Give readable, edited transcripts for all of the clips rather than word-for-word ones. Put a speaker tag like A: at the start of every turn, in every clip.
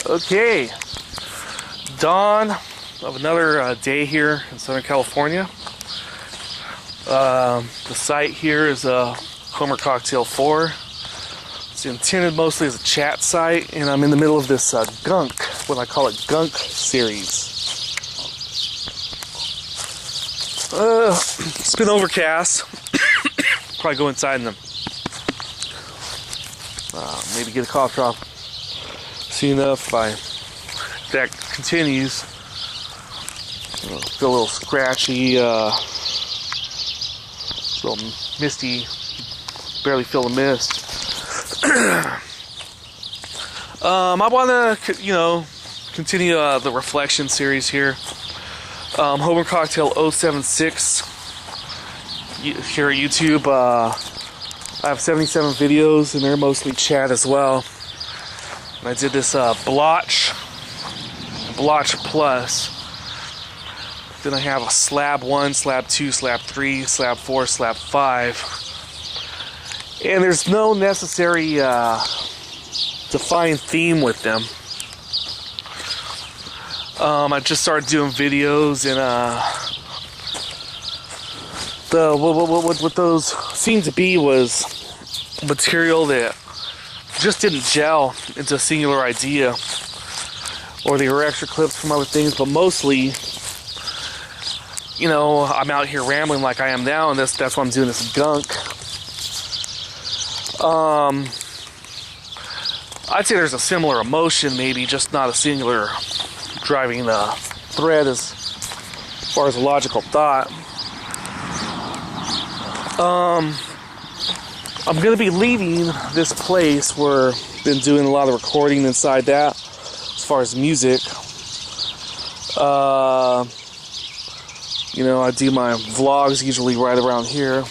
A: Okay, dawn of another day here in Southern California. The site here is Homer Cocktail 4. It's intended mostly as a chat site, and I'm in the middle of this Gunk, what I call it, Gunk series. It's been overcast. Probably go inside and maybe get a cough drop soon enough. If that continues, feel a little scratchy, a little misty, barely feel the mist. I want to, continue the reflection series here. Homer Cocktail 076 here at YouTube. I have 77 videos, and they're mostly chat as well. And I did this blotch plus. Then I have a slab 1, slab 2, slab 3, slab 4, slab 5. And there's no necessary defined theme with them. I just started doing videos, and what those seemed to be was material that just didn't gel into a singular idea, or they were extra clips from other things, but mostly, I'm out here rambling like I am now, and that's why I'm doing this Gunk. I'd say there's a similar emotion, maybe just not a singular driving thread as far as a logical thought. I'm going to be leaving this place where I've been doing a lot of recording inside that as far as music. I do my vlogs usually right around here.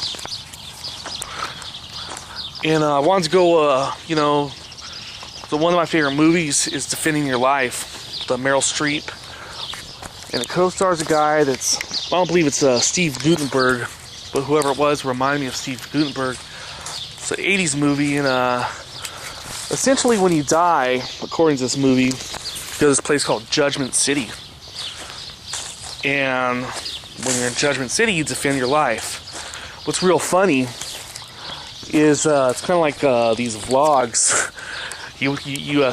A: And I wanted to go, one of my favorite movies is Defending Your Life, the Meryl Streep. And it co-stars a guy I don't believe it's Steve Guttenberg, but whoever it was reminded me of Steve Guttenberg. It's an 80s movie, and essentially when you die, according to this movie, you go to this place called Judgment City. And when you're in Judgment City, you defend your life. What's real funny is it's kind of like these vlogs. You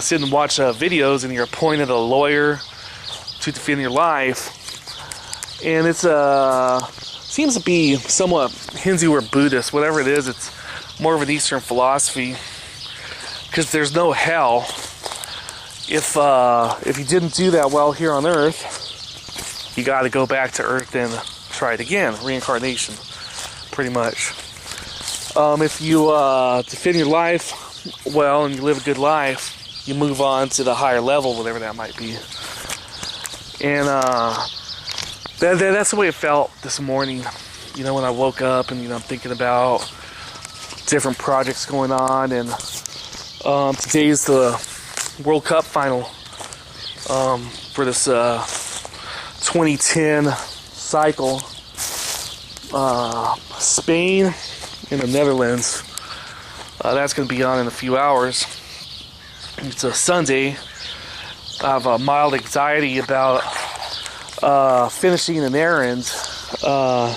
A: sit and watch videos, and you're appointed a lawyer to defend your life. And it's seems to be somewhat Hindu or Buddhist, whatever it is. It's more of an Eastern philosophy, because there's no hell. If you didn't do that well here on Earth, you got to go back to Earth and try it again. Reincarnation, pretty much. If you defend your life well and you live a good life, you move on to the higher level, whatever that might be. And that's the way it felt this morning. When I woke up, and I'm thinking about different projects going on, and today's the World Cup final for this 2010 cycle. Spain and the Netherlands. That's going to be on in a few hours. It's a Sunday. I have a mild anxiety about finishing an errand. I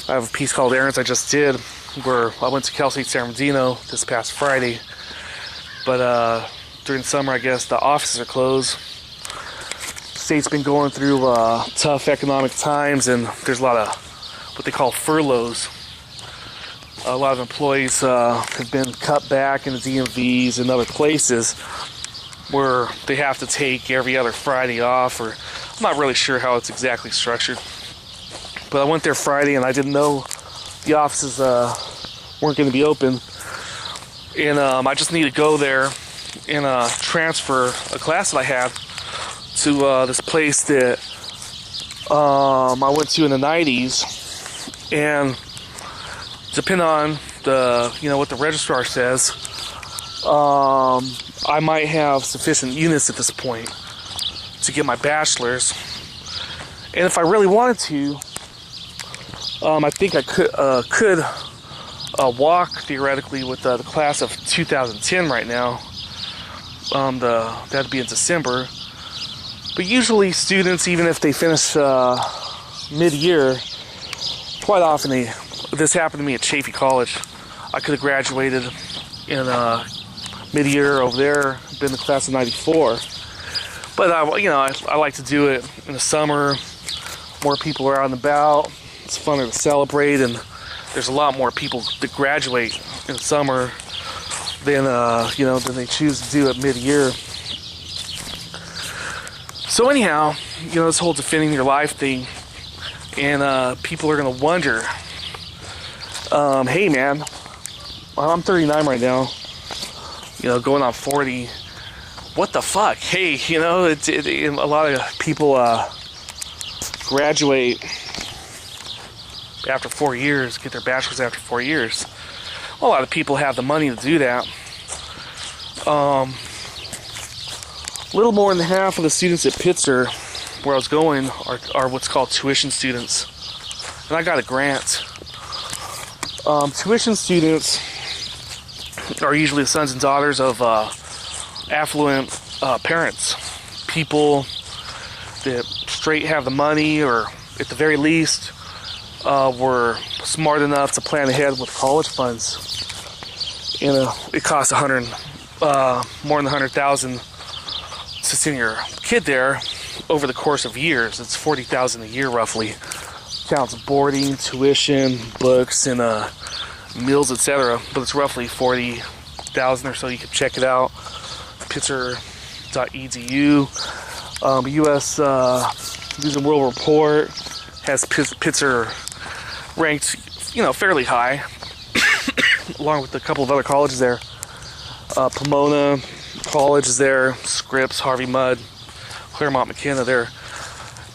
A: have a piece called Errands I Just Did, where I went to Cal State San Bernardino this past Friday. But during summer, I guess the offices are closed. The state's been going through tough economic times, and there's a lot of what they call furloughs. A lot of employees have been cut back in the DMVs and other places where they have to take every other Friday off, or I'm not really sure how it's exactly structured. But I went there Friday, and I didn't know the offices weren't going to be open. And I just need to go there and transfer a class that I had to this place that I went to in the 90s. And depending on what the registrar says, I might have sufficient units at this point to get my bachelor's. And if I really wanted to, I think I could walk theoretically with the class of 2010 right now. that'd be in December. But usually students, even if they finish mid-year, quite often this happened to me at Chaffey College. I could have graduated in mid-year over there, been the class of '94. But I like to do it in the summer. More people are out and about. It's funner to celebrate, and there's a lot more people that graduate in the summer than they choose to do at mid-year. So anyhow, this whole defending your life thing, and people are gonna wonder, hey man, I'm 39 right now, going on 40. What the fuck? Hey, a lot of people graduate after 4 years, get their bachelor's after 4 years. A lot of people have the money to do that. A little more than half of the students at Pitzer, where I was going, are what's called tuition students. And I got a grant. Tuition students are usually the sons and daughters of affluent parents. People that straight have the money, or at the very least were smart enough to plan ahead with college funds. It costs more than $100,000 to send your kid there over the course of years. It's $40,000 a year roughly. Counts boarding, tuition, books, and meals, etc. But it's roughly $40,000 or so. You can check it out. Pitzer.edu. U.S. News and World Report has Pitzer ranked, fairly high, along with a couple of other colleges there. Pomona College is there, Scripps, Harvey Mudd, Claremont McKenna there.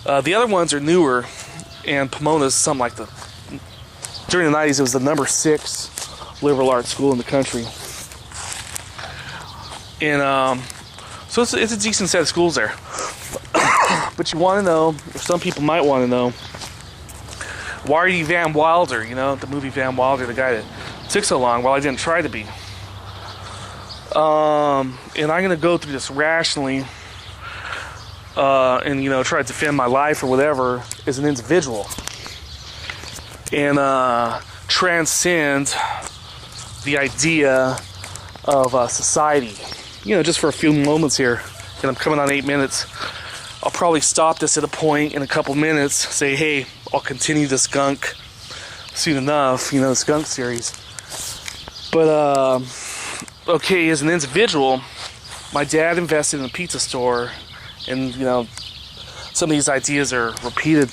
A: The other ones are newer, and Pomona's something like during the 90s, it was the number 6 liberal arts school in the country. And so it's a decent set of schools there. But you want to know, or some people might want to know, why are you Van Wilder? The movie Van Wilder, the guy that took so long. Well, I didn't try to be. And I'm going to go through this rationally, and try to defend my life or whatever as an individual, and transcend the idea of society. Just for a few moments here, and I'm coming on 8 minutes. I'll probably stop this at a point in a couple minutes, say, hey, I'll continue this Gunk soon enough, this Gunk series. But, okay, as an individual, my dad invested in a pizza store, and, some of these ideas are repeated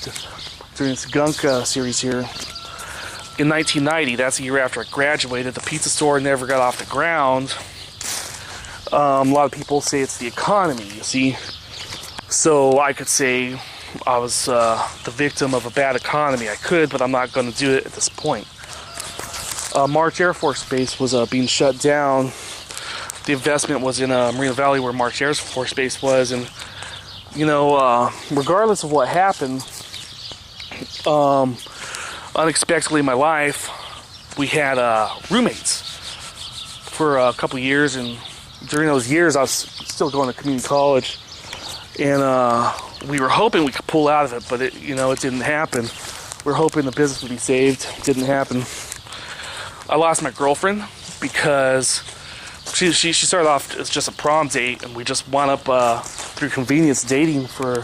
A: during this Gunk series here. In 1990, that's a year after I graduated, the pizza store never got off the ground. A lot of people say it's the economy, you see. So I could say I was the victim of a bad economy. I could, but I'm not going to do it at this point. March Air Force Base was being shut down. The investment was in Moreno Valley, where March Air Force Base was. And, regardless of what happened, unexpectedly in my life, we had roommates for a couple years. And during those years, I was still going to community college. And we were hoping we could pull out of it, but it didn't happen. We were hoping the business would be saved. It didn't happen. I lost my girlfriend because she started off as just a prom date, and we just wound up through convenience dating for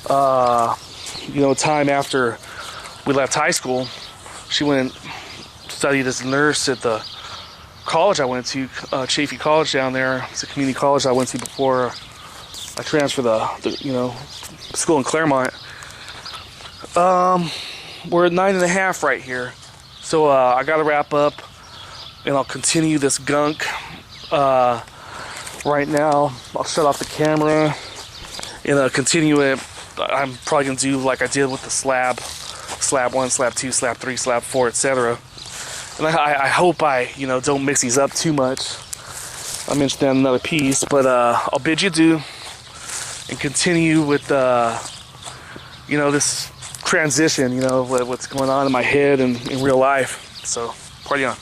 A: time after we left high school. She went and studied as a nurse at the college I went to, Chaffey College down there. It's a community college I went to before I transferred the school in Claremont. We're at 9.5 right here. So I got to wrap up, and I'll continue this Gunk right now. I'll shut off the camera and continue it. I'm probably going to do like I did with the slab 1, slab 2, slab 3, slab 4, etc. And I hope I don't mix these up too much. I mentioned that in another piece, but I'll bid you adieu and continue with this transition, what's going on in my head and in real life. So, party on.